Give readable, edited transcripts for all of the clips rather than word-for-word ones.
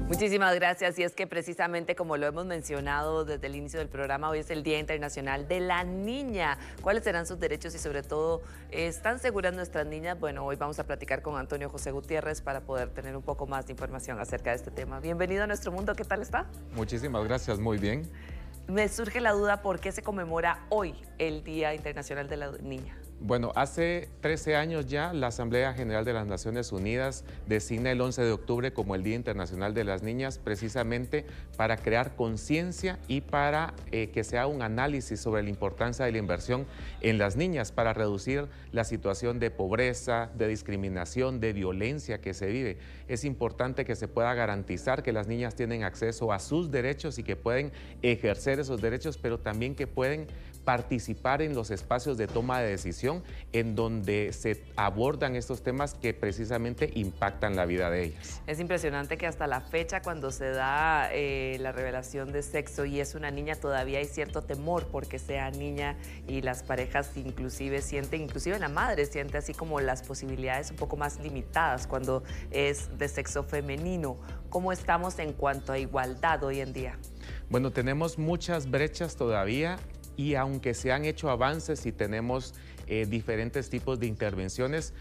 Muchísimas gracias. Y es que precisamente como lo hemos mencionado desde el inicio del programa, hoy es el Día Internacional de la Niña. ¿Cuáles serán sus derechos y sobre todo están seguras nuestras niñas? Bueno, hoy vamos a platicar con Antonio José Gutiérrez para poder tener un poco más de información acerca de este tema. Bienvenido a nuestro mundo, ¿qué tal está? Muchísimas gracias, muy bien. Me surge la duda, ¿por qué se conmemora hoy el Día Internacional de la Niña? Bueno, hace 13 años ya la Asamblea General de las Naciones Unidas designa el 11 de octubre como el Día Internacional de las Niñas, precisamente para crear conciencia y para que se haga un análisis sobre la importancia de la inversión en las niñas para reducir la situación de pobreza, de discriminación, de violencia que se vive. Es importante que se pueda garantizar que las niñas tienen acceso a sus derechos y que pueden ejercer esos derechos, pero también que pueden participar en los espacios de toma de decisión en donde se abordan estos temas que precisamente impactan la vida de ellas. Es impresionante que hasta la fecha, cuando se da la revelación de sexo y es una niña, todavía hay cierto temor porque sea niña y las parejas inclusive sienten, inclusive la madre siente así como las posibilidades un poco más limitadas cuando es de sexo femenino. ¿Cómo estamos en cuanto a igualdad hoy en día? Bueno, tenemos muchas brechas todavía. Y aunque se han hecho avances y tenemos diferentes tipos de intervenciones,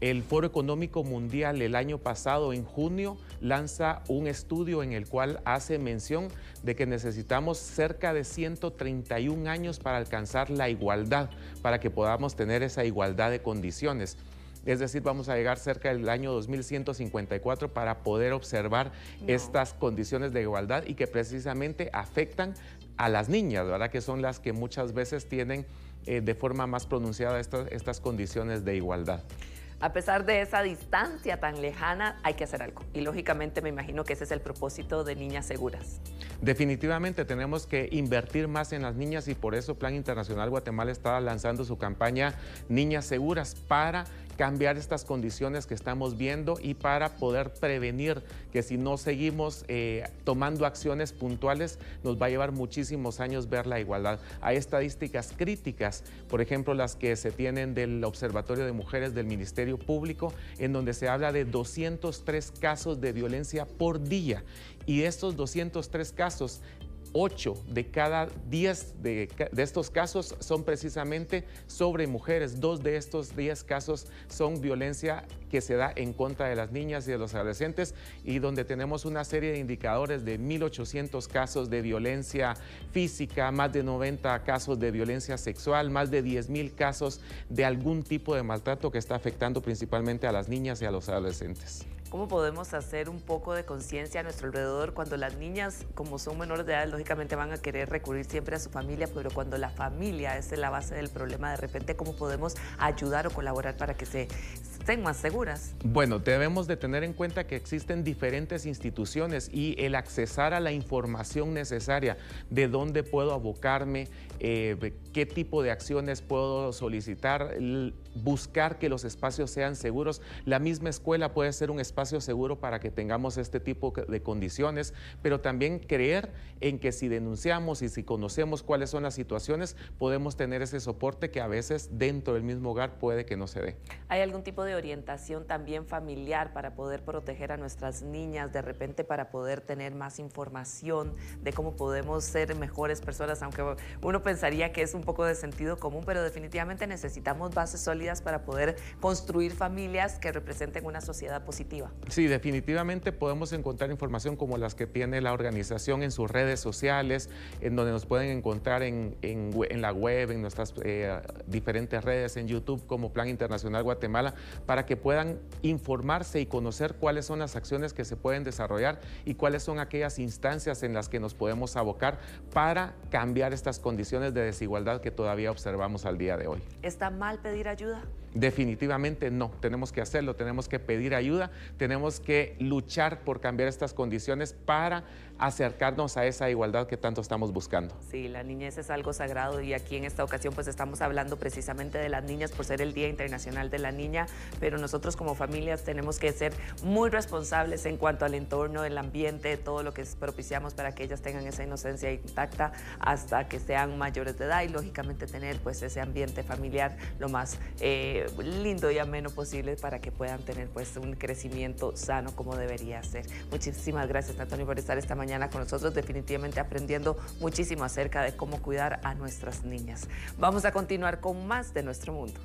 el Foro Económico Mundial el año pasado, en junio, lanza un estudio en el cual hace mención de que necesitamos cerca de 131 años para alcanzar la igualdad, para que podamos tener esa igualdad de condiciones. Es decir, vamos a llegar cerca del año 2154 para poder observar estas condiciones de igualdad y que precisamente afectan a las niñas, ¿verdad? Que son las que muchas veces tienen de forma más pronunciada estas condiciones de igualdad. A pesar de esa distancia tan lejana, hay que hacer algo. Y lógicamente me imagino que ese es el propósito de Niñas Seguras. Definitivamente tenemos que invertir más en las niñas y por eso Plan Internacional Guatemala está lanzando su campaña Niñas Seguras para cambiar estas condiciones que estamos viendo y para poder prevenir que si no seguimos tomando acciones puntuales, nos va a llevar muchísimos años ver la igualdad. Hay estadísticas críticas, por ejemplo, las que se tienen del Observatorio de Mujeres del Ministerio Público, en donde se habla de 203 casos de violencia por día. Y estos 203 casos, 8 de cada 10 de estos casos son precisamente sobre mujeres. 2 de estos 10 casos son violencia que se da en contra de las niñas y de los adolescentes y donde tenemos una serie de indicadores de 1.800 casos de violencia física, más de 90 casos de violencia sexual, más de 10.000 casos de algún tipo de maltrato que está afectando principalmente a las niñas y a los adolescentes. ¿Cómo podemos hacer un poco de conciencia a nuestro alrededor cuando las niñas, como son menores de edad, lógicamente van a querer recurrir siempre a su familia, pero cuando la familia es la base del problema, de repente, ¿cómo podemos ayudar o colaborar para que estén más seguras? Bueno, debemos de tener en cuenta que existen diferentes instituciones y el accesar a la información necesaria de dónde puedo abocarme, qué tipo de acciones puedo solicitar, buscar que los espacios sean seguros. La misma escuela puede ser un espacio seguro para que tengamos este tipo de condiciones, pero también creer en que si denunciamos y si conocemos cuáles son las situaciones, podemos tener ese soporte que a veces dentro del mismo hogar puede que no se dé. ¿Hay algún tipo de orientación también familiar para poder proteger a nuestras niñas, de repente para poder tener más información de cómo podemos ser mejores personas? Aunque uno pensaría que es un poco de sentido común, pero definitivamente necesitamos bases sólidas para poder construir familias que representen una sociedad positiva. Sí, definitivamente podemos encontrar información como las que tiene la organización en sus redes sociales, en donde nos pueden encontrar en la web, en nuestras diferentes redes, en YouTube como Plan Internacional Guatemala, para que puedan informarse y conocer cuáles son las acciones que se pueden desarrollar y cuáles son aquellas instancias en las que nos podemos abocar para cambiar estas condiciones de desigualdad que todavía observamos al día de hoy. ¿Está mal pedir ayuda? Definitivamente no, tenemos que hacerlo, tenemos que pedir ayuda, tenemos que luchar por cambiar estas condiciones para acercarnos a esa igualdad que tanto estamos buscando. Sí, la niñez es algo sagrado y aquí en esta ocasión pues estamos hablando precisamente de las niñas por ser el Día Internacional de la Niña, pero nosotros como familias tenemos que ser muy responsables en cuanto al entorno, el ambiente, todo lo que propiciamos para que ellas tengan esa inocencia intacta hasta que sean mayores de edad y lógicamente tener pues ese ambiente familiar lo más lindo y ameno posible para que puedan tener pues un crecimiento sano como debería ser. Muchísimas gracias, Antonio, por estar esta mañana con nosotros, definitivamente aprendiendo muchísimo acerca de cómo cuidar a nuestras niñas. Vamos a continuar con más de Nuestro Mundo.